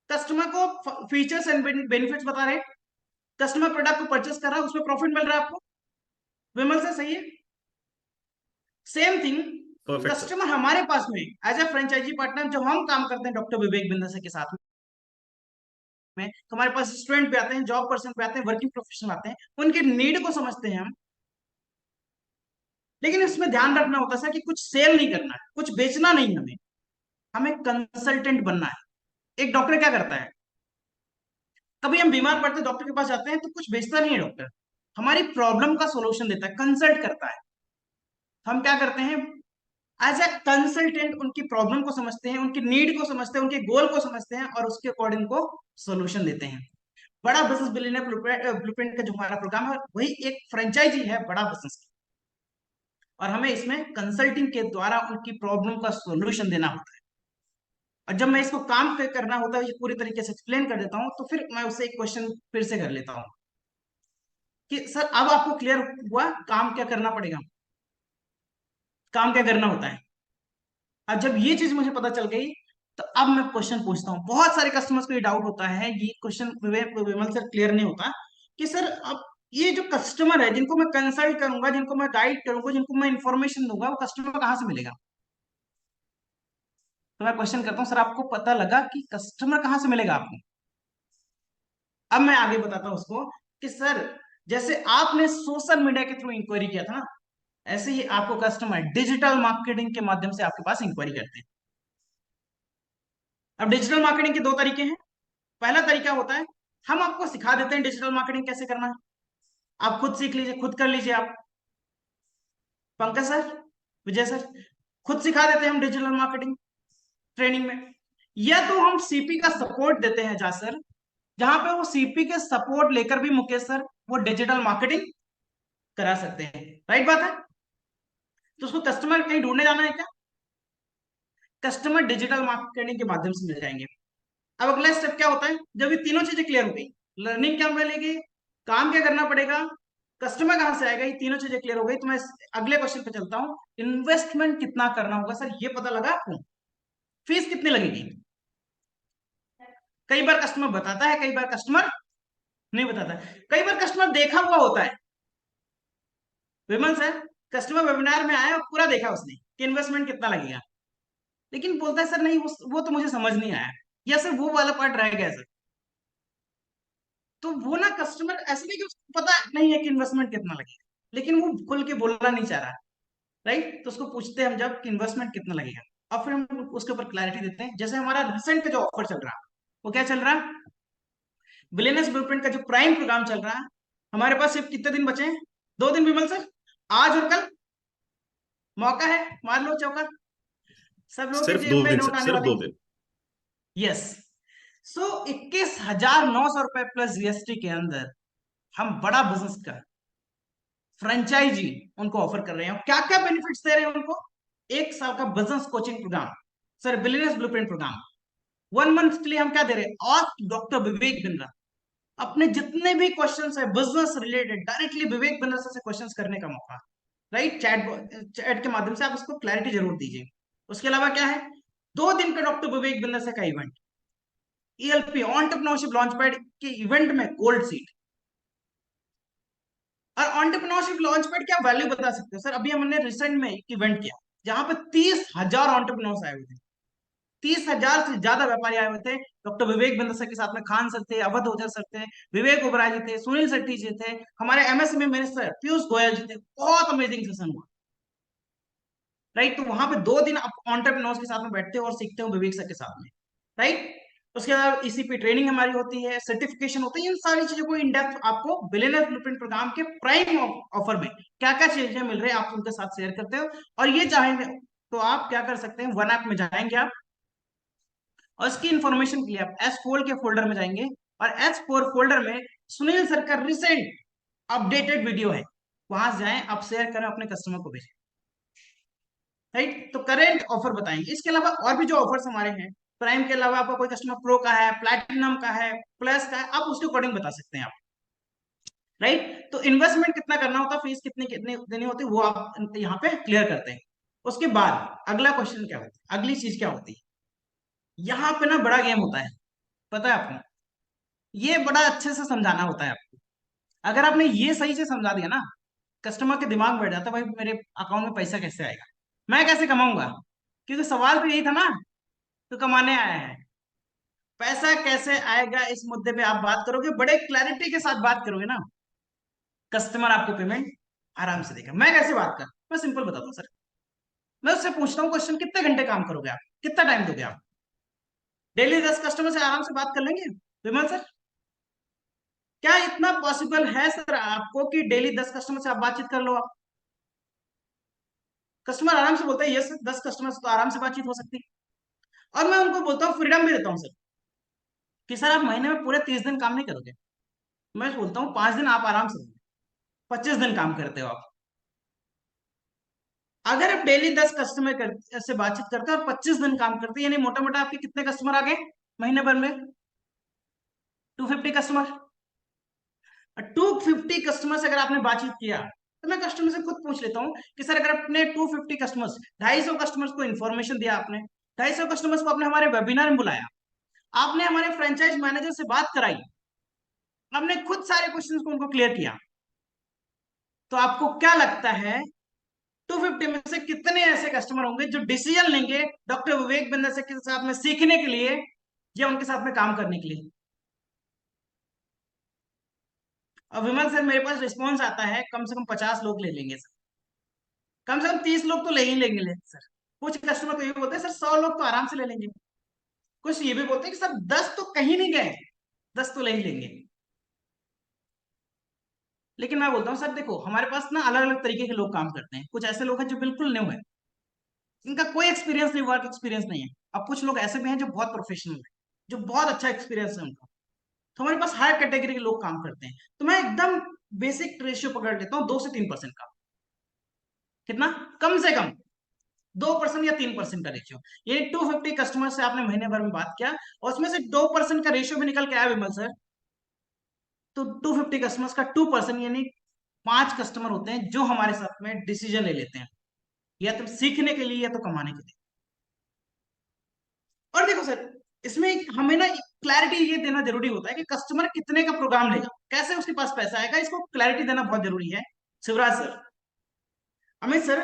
B: कस्टमर को फीचर्स एंड बेनिफिट्स बता रहे, कस्टमर प्रोडक्ट को परचेस कर रहा है, उसमें प्रॉफिट मिल रहा है आपको, विमल से सही है? Same thing,
A: perfect sir.
B: Customer हमारे पास में एज ए फ्रेंचाइजी पार्टनर जो हम काम करते हैं डॉक्टर विवेक बिंदर से के साथ में, तो हमारे पास स्टूडेंट पे आते हैं, जॉब पर्सन पे आते हैं, वर्किंग प्रोफेशनल आते हैं, उनके नीड को समझते हैं हम। लेकिन इसमें ध्यान रखना होता है सर कि कुछ सेल नहीं करना है, कुछ बेचना नहीं, हमें हमें कंसल्टेंट बनना है। एक डॉक्टर क्या करता है, कभी हम बीमार पड़ते हैं डॉक्टर के पास जाते हैं तो कुछ बेचता नहीं है डॉक्टर, हमारी प्रॉब्लम का सोल्यूशन देता है, कंसल्ट करता है। हम क्या करते हैं, एज ए कंसल्टेंट उनकी प्रॉब्लम को समझते हैं, उनकी नीड को समझते हैं, उनके गोल को समझते हैं और उसके अकॉर्डिंग को सोल्यूशन देते हैं। बड़ा बिजनेस बिलियनियर ब्लूप्रिंट का जो हमारा प्रोग्राम है वही एक फ्रेंचाइजी है बड़ा बिजनेस की, और हमें इसमें कंसल्टिंग के द्वारा उनकी प्रॉब्लम का सोल्यूशन देना होता है। और जब मैं इसको काम पे करना होता है, ये पूरी तरीके से एक्सप्लेन कर देता हूँ, तो फिर मैं उससे एक क्वेश्चन फिर से कर लेता हूँ कि सर अब आपको क्लियर हुआ काम क्या करना पड़ेगा, काम क्या करना होता है। अब जब ये चीज मुझे पता चल गई, तो अब मैं क्वेश्चन पूछता हूँ। बहुत सारे कस्टमर्स को ये डाउट होता है, ये क्वेश्चन विमल सर क्लियर नहीं होता कि सर अब ये जो कस्टमर है जिनको मैं कंसल्ट करूंगा, जिनको मैं गाइड करूंगा, जिनको मैं इंफॉर्मेशन दूंगा, वो कस्टमर कहाँ से मिलेगा। तो मैं क्वेश्चन करता हूँ, सर आपको पता लगा कि कस्टमर कहाँ से मिलेगा आपको। अब मैं आगे बताता हूँ उसको कि सर जैसे आपने सोशल मीडिया के थ्रू इंक्वायरी किया था ना, ऐसे ही आपको कस्टमर डिजिटल मार्केटिंग के माध्यम से आपके पास इंक्वायरी करते हैं। अब डिजिटल मार्केटिंग के दो तरीके हैं। पहला तरीका होता है हम आपको सिखा देते हैं डिजिटल मार्केटिंग कैसे करना है, आप खुद सीख लीजिए, खुद कर लीजिए आप। पंकज सर, विजय सर, खुद सिखा देते हैं हम डिजिटल मार्केटिंग ट्रेनिंग में। या तो हम सीपी का सपोर्ट देते हैं जा सर, जहां पे वो सीपी के सपोर्ट लेकर भी मुकेश सर वो डिजिटल मार्केटिंग करा सकते हैं। राइट बात है। तो उसको कस्टमर कहीं ढूंढने जाना है क्या, कस्टमर डिजिटल मार्केटिंग के माध्यम से मिल जाएंगे। अब अगला स्टेप क्या होता है, जब ये तीनों चीजें क्लियर हो गई, लर्निंग क्या मिलेगी, काम क्या करना पड़ेगा, कस्टमर कहां से आएगा, ये तीनों चीजें क्लियर हो गई, तो मैं अगले क्वेश्चन पे चलता हूँ। इन्वेस्टमेंट कितना करना होगा सर, ये पता लगा आपको, फीस कितनी लगेगी। कई बार कस्टमर बताता है, कई बार कस्टमर नहीं बताता है, कई बार कस्टमर देखा हुआ होता है। विमल सर कस्टमर वेबिनार में आया और पूरा देखा उसने कि इन्वेस्टमेंट कितना लगेगा, लेकिन बोलता है सर नहीं वो तो मुझे समझ नहीं आया, या सर वो वाला पार्ट रह गया सर। तो वो ना कस्टमर ऐसे नहीं कि उसको पता नहीं है कि इन्वेस्टमेंट कितना लगेगा, लेकिन वो खुल के बोलना नहीं चाह रहा। राइट, तो उसको पूछते हैं हम जब कि इन्वेस्टमेंट कितना लगेगा, और फिर हम उसके ऊपर क्लैरिटी देते हैं। जैसे हमारा रिसेंट जो ऑफर चल रहा है, वो क्या चल रहा है, बिलियनर्स ब्लूप्रिंट का जो प्राइम प्रोग्राम चल रहा है। हमारे पास सिर्फ कितने दिन बचे हैं, 2 दिन विमल सर, आज और कल मौका है, मार लो चौका, सब लोगों के
A: सिर्फ
B: जेब
A: दो
B: में
A: दिन
B: नोट
A: सर,
B: आने
A: सिर्फ
B: वाले
A: दो
B: हैं।
A: दिन
B: यस, सो 21,900 रुपए प्लस जीएसटी के अंदर हम बड़ा बिजनेस का फ्रेंचाइजी उनको ऑफर कर रहे हैं। क्या क्या बेनिफिट्स दे रहे हैं उनको, 1 साल का business coaching programme, sir billionaires blueprint programme. 1 month के लिए हम क्या दे रहे हैं, आस्क डॉक्टर विवेक बिंद्रा। अपने जितने भी क्वेश्चंस है business related, directly Vivek Bindra से क्वेश्चंस करने का मौका। राइट, चैट के माध्यम से आप उसको क्लैरिटी जरूर दीजिए। उसके अलावा क्या है, 2 दिन का डॉक्टर विवेक बिंद्रा से का event, ELP entrepreneurship launch pad के इवेंट में गोल्ड सीट। और एंटरप्रेन्योरशिप लॉन्च पैड क्या वैल्यू बता सकते हो सर, अभी हमने रिसेंट में एक इवेंट किया जहां पे 30,000 एंटरप्रेन्योर्स आए हुए थे, 30,000 से ज्यादा व्यापारी आए हुए थे। डॉक्टर विवेक बिंद्र सर के साथ में खान सर थे, अवध ओझा सर थे, विवेक ओबराय जी थे, सुनील शेट्टी जी थे, हमारे एमएसएमई मिनिस्टर पीयूष गोयल जी थे। बहुत अमेजिंग सेशन हुआ। राइट, तो वहां पे 2 दिन आप एंटरप्रेन्योर्स के साथ में बैठते हो और सीखते हो विवेक सर के साथ में। राइट, उसके बाद ईसीपी ट्रेनिंग हमारी होती है, सर्टिफिकेशन होती है, इन सारी चीजों को इन डेप्थ आपको बिलियनर ब्लूप्रिंट प्रोग्राम के प्राइम ऑफर में क्या क्या चीजें मिल रही है आप उनके साथ शेयर करते हो। और ये चाहेंगे तो आप क्या कर सकते हैं, वन ऐप में जाएंगे आप, और इसकी इंफॉर्मेशन के लिए आप S4 के फोल्डर में जाएंगे, और S4 फोल्डर में सुनील सर का रिसेंट अपडेटेड वीडियो है, वहां से जाएं आप, शेयर करें, अपने कस्टमर को भेजें। राइट, तो करेंट ऑफर बताएंगे। इसके अलावा और भी जो ऑफर्स हमारे हैं, प्राइम के अलावा आपका कोई कस्टमर प्रो का है, प्लैटिनम का है, प्लस का है, आप उसके अकॉर्डिंग बता सकते हैं आप। राइट, तो इन्वेस्टमेंट कितना करना होता है, फीस कितनी कितनी देनी होती है, वो आप यहाँ पे क्लियर करते हैं। उसके बाद अगला क्वेश्चन क्या होता है, अगली चीज क्या होती है, यहाँ पे ना बड़ा गेम होता है, पता है आपको, ये बड़ा अच्छे से समझाना होता है आपको। अगर आपने ये सही से समझा दिया ना, कस्टमर के दिमाग में बैठ जाता है भाई मेरे अकाउंट में पैसा कैसे आएगा, मैं कैसे कमाऊंगा, क्योंकि सवाल तो यही था ना, तो कमाने आया है, पैसा कैसे आएगा, इस मुद्दे पे आप बात करोगे, बड़े क्लैरिटी के साथ बात करोगे ना, कस्टमर आपको पेमेंट आराम से देगा। मैं कैसे बात कर, मैं सिंपल बताता हूँ सर, मैं उससे पूछता हूँ क्वेश्चन, कितने घंटे काम करोगे आप, कितना टाइम दोगे आप, डेली 10 कस्टमर से आराम से बात कर लेंगे विमल सर। क्या इतना पॉसिबल है सर आपको कि डेली 10 कस्टमर से आप बातचीत कर लो आप, कस्टमर आराम से बोलता है यस, 10 कस्टमर से तो आराम से बातचीत हो सकती है। और मैं उनको बोलता हूँ, फ्रीडम भी देता हूँ सर, कि सर आप महीने में पूरे 30 दिन काम नहीं करोगे, मैं बोलता हूँ 5 दिन आप आराम से, 25 दिन काम करते हो आप। अगर आप डेली 10 कस्टमर से बातचीत करते हो और 25 दिन काम करते हैं, यानी मोटा मोटा आपके कितने कस्टमर आ गए महीने भर में? 250 कस्टमर। 250 कस्टमर से अगर आपने बातचीत किया, तो मैं कस्टमर से खुद पूछ लेता हूँ कि सर अगर अपने 250 कस्टमर्स, 250 कस्टमर्स को इन्फॉर्मेशन दिया आपने, 250 कस्टमर्स को आपने हमारे वेबिनार में बुलाया, आपने हमारे फ्रेंचाइज मैनेजर से बात कराई, आपने खुद सारे क्वेश्चंस को उनको क्लियर किया, तो आपको क्या लगता है 250 में से कितने ऐसे कस्टमर होंगे जो डिसीजन लेंगे डॉक्टर विवेक बिंदर से के साथ में सीखने के लिए या उनके साथ में काम करने के लिए? अब विमल सर मेरे पास रिस्पॉन्स आता है कम से कम 50 लोग ले लेंगे सर, कम से कम 30 लोग तो ले ही लेंगे सर। कुछ कस्टमर तो ये बोलते हैं सर 100 लोग तो आराम से ले लेंगे। कुछ ये भी बोलते हैं कि सर 10 तो कहीं नहीं गए, 10 तो ले ही लेंगे। लेकिन मैं बोलता हूँ सर देखो, हमारे पास ना अलग अलग तरीके के लोग काम करते हैं। कुछ ऐसे लोग हैं जो बिल्कुल न्यू है, इनका कोई एक्सपीरियंस नहीं, वर्क एक्सपीरियंस नहीं है। अब कुछ लोग ऐसे भी हैं जो बहुत प्रोफेशनल है, जो बहुत अच्छा एक्सपीरियंस है उनका। तो हमारे पास हर कैटेगरी के लोग काम करते हैं। तो मैं एकदम बेसिक रेशियो पकड़ लेता हूँ 2 से 3% का। कितना? कम से कम 2% या 3% का रेशियो। ये 250 कस्टमर से आपने महीने भर में बात किया और उसमें से 2% का रेशियो भी निकल के आया विमल सर, तो 250 कस्टमर्स का 2% यानी 5 कस्टमर होते हैं जो हमारे साथ में डिसीजन ले लेते हैं, या तो सीखने के लिए या तो कमाने के लिए। और देखो सर, इसमें हमें ना क्लैरिटी ये देना जरूरी होता है कि कस्टमर कितने का प्रोग्राम लेगा, कैसे उसके पास पैसा आएगा, इसको क्लैरिटी देना बहुत जरूरी है शिवराज सर। अमित सर,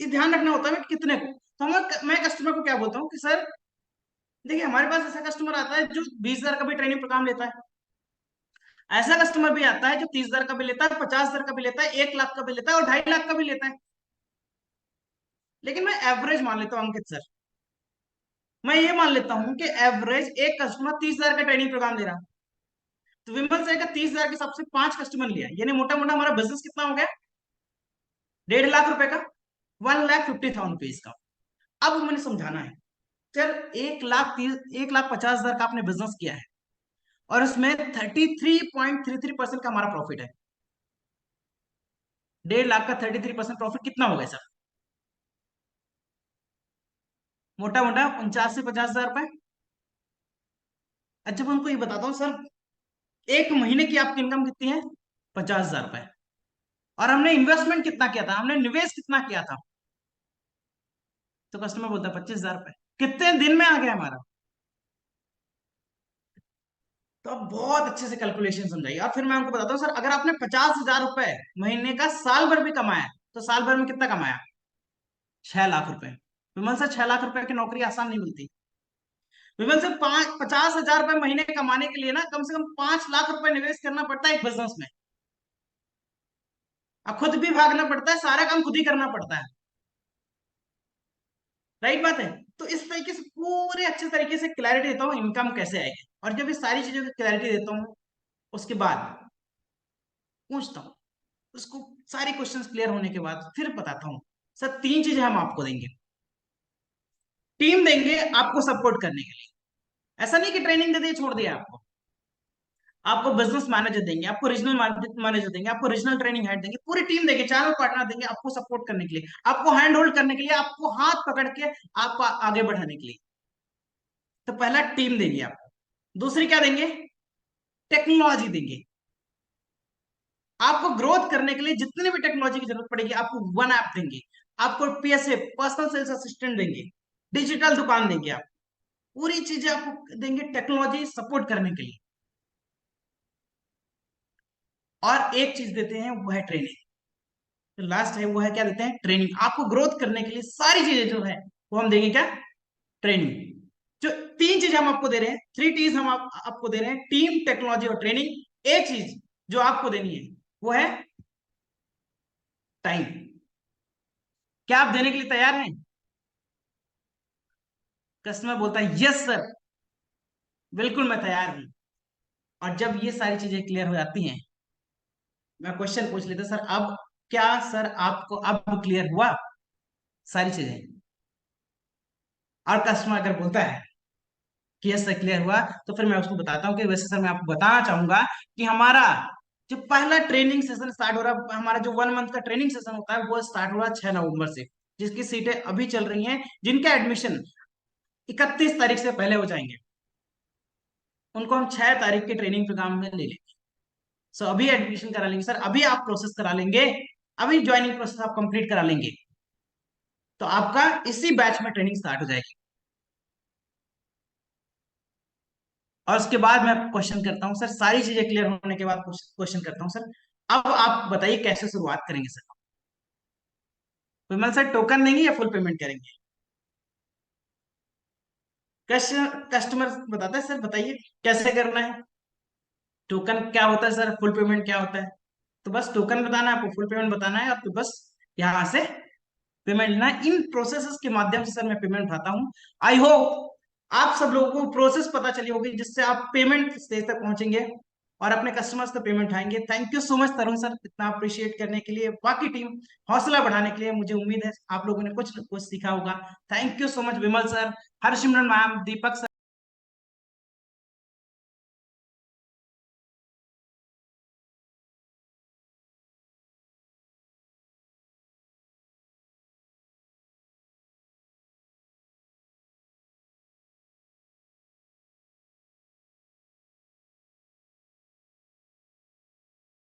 B: ये ध्यान रखना होता है कि कितने को। तो मैं कस्टमर को क्या बोलता हूँ कि सर देखिए, हमारे पास ऐसा कस्टमर आता है जो 20,000 का भी ट्रेनिंग प्रोग्राम लेता है, ऐसा कस्टमर भी आता है जो 30,000 का भी लेता है, 50,000 का भी लेता है, 1 लाख का भी लेता है और 2.5 लाख का भी लेता है। लेकिन मैं एवरेज मान लेता हूँ अंकित सर, मैं ये मान लेता हूँ कि एवरेज एक कस्टमर 30,000 का ट्रेनिंग प्रोग्राम ले रहा है। तो विमल सर का 30,000 के हिसाब से 5 कस्टमर लिया, यानी मोटा मोटा हमारा बिजनेस कितना हो गया? 1.5 लाख रुपए का, 1,50,000 रुपीज का। अब मैंने समझाना है सर, 1,50,000 का आपने बिजनेस किया है और उसमें 33.33% का हमारा प्रॉफिट है। 1.5 लाख का 33% प्रॉफिट कितना हो गया सर? मोटा मोटा 49 से 50,000 रुपए। अच्छा, मैं उनको ये बताता हूँ सर, एक महीने की आपकी इनकम कितनी है? 50,000 रुपए। और हमने इन्वेस्टमेंट कितना किया था, हमने निवेश कितना किया था? तो कस्टमर बोलता है 25,000 रुपए। कितने दिन में आ गया हमारा? तो अब बहुत अच्छे से कैलकुलेशन समझाइए। और फिर मैं उनको बताता हूँ सर, अगर आपने 50,000 रुपए महीने का साल भर भी कमाया, तो साल भर में कितना कमाया? 6 लाख रुपए। विमल सर 6 लाख रुपए की नौकरी आसान नहीं मिलती। विमल सर 50,000 रुपए महीने कमाने के लिए ना कम से कम 5 लाख रुपए निवेश करना पड़ता है एक बिजनेस में। अब खुद भी भागना पड़ता है, सारा काम खुद ही करना पड़ता है। राइट बात है। तो इस तरीके से पूरे अच्छे तरीके से क्लैरिटी देता हूँ इनकम कैसे आएगी। और जब ये सारी चीजों की क्लैरिटी देता हूँ, उसके बाद पूछता हूँ उसको, सारी क्वेश्चंस क्लियर होने के बाद फिर बताता हूँ सर 3 चीजें हम आपको देंगे। टीम देंगे आपको सपोर्ट करने के लिए, ऐसा नहीं कि ट्रेनिंग दे दिए छोड़ दिया आपको। आपको बिजनेस मैनेजर देंगे, आपको रीजनल मैनेजर देंगे, आपको रीजनल ट्रेनिंग हेड देंगे, पूरी टीम देंगे, चैनल पार्टनर देंगे आपको सपोर्ट करने के लिए, आपको हैंड होल्ड करने के लिए, आपको हाथ पकड़ के आपको आगे बढ़ाने के लिए। तो पहला टीम देंगे आपको। दूसरी क्या देंगे? टेक्नोलॉजी देंगे। आपको ग्रोथ करने के लिए जितने भी टेक्नोलॉजी की जरूरत पड़ेगी आपको वन ऐप देंगे, आपको पीएसए पर्सनल सेल्स असिस्टेंट देंगे, डिजिटल दुकान देंगे, आप पूरी चीजें आपको देंगे टेक्नोलॉजी सपोर्ट करने के लिए। और एक चीज देते हैं वो है ट्रेनिंग। तो लास्ट है वो है क्या देते हैं? ट्रेनिंग। आपको ग्रोथ करने के लिए सारी चीजें जो है वो हम देंगे क्या? ट्रेनिंग। जो 3 चीज हम आपको दे रहे हैं, 3 T's हम आपको दे रहे हैं, टीम, टेक्नोलॉजी और ट्रेनिंग। एक चीज जो आपको देनी है वो है टाइम। क्या आप देने के लिए तैयार हैं? कस्टमर बोलता है यस सर, बिल्कुल मैं तैयार हूं। और जब ये सारी चीजें क्लियर हो जाती हैं, मैं क्वेश्चन पूछ लेता सर, अब क्या सर आपको अब क्लियर हुआ? सारी चीजें। और कस्टमर अगर बोलता है कि यस सर क्लियर हुआ, तो फिर मैं उसको बताता हूँ कि वैसे सर मैं आपको बताना चाहूंगा कि हमारा जो पहला ट्रेनिंग सेशन स्टार्ट हो रहा है, हमारा जो 1 मंथ का ट्रेनिंग सेशन होता है वो स्टार्ट हो रहा है 6 नवंबर से, जिसकी सीटें अभी चल रही हैं, जिनका एडमिशन 31 तारीख से पहले हो जाएंगे, उनको हम 6 तारीख के ट्रेनिंग प्रोग्राम में ले लेंगे। सो अभी एडमिशन करा लेंगे सर, अभी आप प्रोसेस करा लेंगे, अभी ज्वाइनिंग प्रोसेस आप कंप्लीट करा लेंगे, तो आपका इसी बैच में ट्रेनिंग स्टार्ट हो जाएगी। और उसके बाद मैं क्वेश्चन करता हूँ सर, सारी चीजें क्लियर होने के बाद क्वेश्चन करता हूँ सर, अब आप बताइए कैसे शुरुआत करेंगे सर? विमल सर टोकन देंगे या फुल पेमेंट करेंगे? कस्टमर बताता है सर, बताइए कैसे करना है? टोकन क्या होता है सर, फुल पेमेंट क्या होता है? तो बस टोकन बताना है आपको, फुल पेमेंट बताना है आपको, बस यहाँ से पेमेंट लेना है। इन प्रोसेसेस के माध्यम से सर मैं पेमेंट उठाता हूँ। आई होप आप सब लोगों को प्रोसेस पता चली होगी, जिससे आप पेमेंट स्टेज तक पहुंचेंगे और अपने कस्टमर्स तक पेमेंट उठाएंगे। Thank you so much Tarun sir, इतना अप्रिशिएट करने के लिए, बाकी टीम हौसला बढ़ाने के लिए। मुझे उम्मीद है आप लोगों ने कुछ न कुछ सीखा होगा। Thank you so much Vimal sir, Harsimran ma'am, Deepak sir.